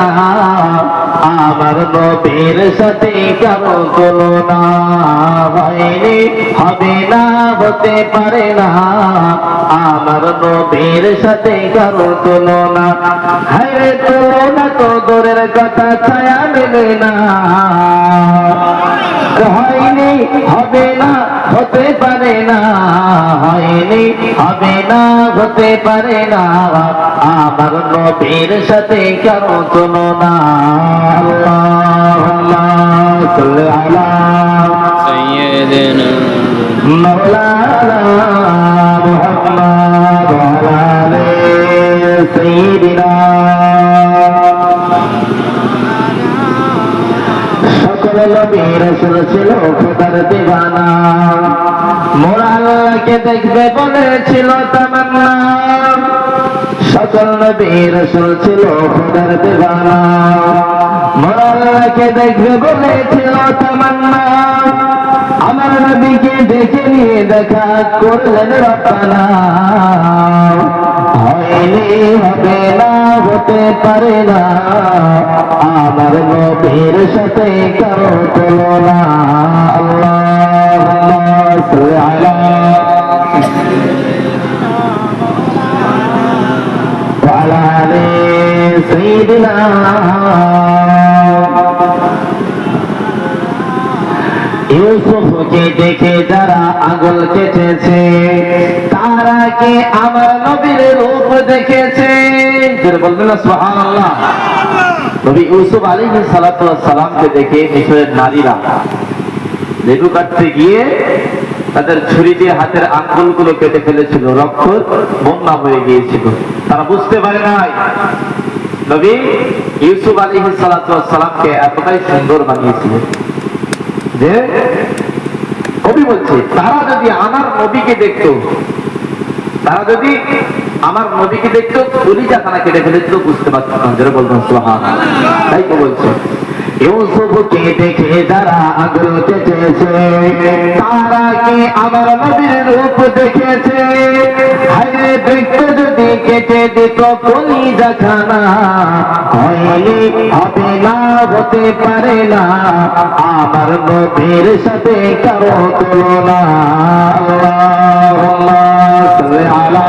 না, আমার নবীর সাথে কারো তুলনা হয়নি, হবে না, হতে পারে না, আমার নবীর সাথে কারো তুলনা। হায়রে তুলনা তো দূরের কথা, ছায়া মেলে না, হয়নি, হবে না, হতে পারে না, হয়নি, হবে না, হতে পারে না, আমার নবীর সাথে কারো তুলনা। আল্লাহুম্মা সাল্লি আলা সাইয়্যিদিনা মাওলানা মুহাম্মদ ওয়া আলা আলি সাইয়্যিদিনা। সকল নবী রাসূল ছিল খোদার দিওয়ানা, মোরা আল্লাহকে দেখবে বলেছিল তামান্না। সকল নবী রাসূল ছিল খোদার দিওয়ানা, মোরা আল্লাহকে দেখবে বলেছিল তামান্না। আমার নবীকে দেখে নিয়ে দেখা করলেন রব্বানা, হয়নি, হবে না, হতে পারে না, আমার নবীর সাথে কারো তুলনা। আল্লাহুম্মা সাল্লি আলা ওয়া আলা আলি সাইয়্যিদিনা। ইউসুফকে দেখে যারা আঙুল কেটেছে, তারা কি আমার নবীর রূপ দেখেছে? বলবেন না সুবহানাল্লাহ। নবী ইউসুফ আলাইহিস সালাতু ওয়াস সালামকে দেখে মিশরের নারীরা লেবু কাটতে গিয়ে তাদের ছুরি দিয়ে হাতের আঙ্গুলগুলো কেটে ফেলেছিল, রক্ত বন্যা হয়ে গিয়েছিল। তারা বুঝতে পারে নাই নবী ইউসুফ আলাইহিস সালাতু ওয়াস সালামকে এতটাই সুন্দর বানিয়েছিলেন যে কবি বলছে, তারা যদি আমার নবীকে দেখতো, তারা যদি আমার নবীকে দেখতো, কলিজা তারা কেটে ফেলেছিল, বুঝতে পারতো না। যারা বলতেন সুবহানাল্লাহ। তাই তো বলছে, ইউসুফকে দেখে যারা আঙুল কেটেছে, তারা কি আমার নবীর রূপ দেখেছে? হায়রে দেখতে যদি কেটে দিত কলিজা খানা, হয়নি, হবে না, হতে পারে না, আমার নবীর সাথে কারো তুলনা। আল্লাহুম্মা সাল্লি আলা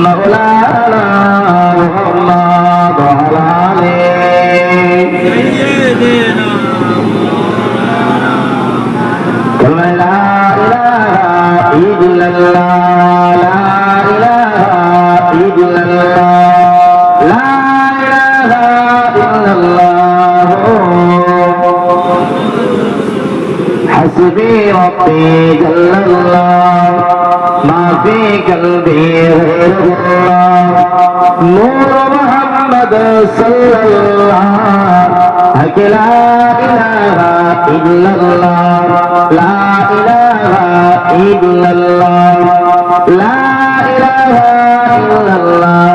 মাওলানা মুহাম্মদ ওয়া আলা আলি সাইয়্যিদিনা। লা ইলাহা ইল্লাল্লাহ, লা ইলাহা ইল্লাল্লাহ, লা ইলাহা ইল্লাল্লাহ, হাসবি রাব্বি জাল্লাল্লাহ, মা ফি কলবি গায়রুল্লাহ, নূর মুহাম্মদ সাল্লাল্লাহ, লা ইলাহা ইল্লাল্লাহ, লা ইলাহা ইল্লাল্লাহ, লা ইলাহা ইল্লাল্লাহ,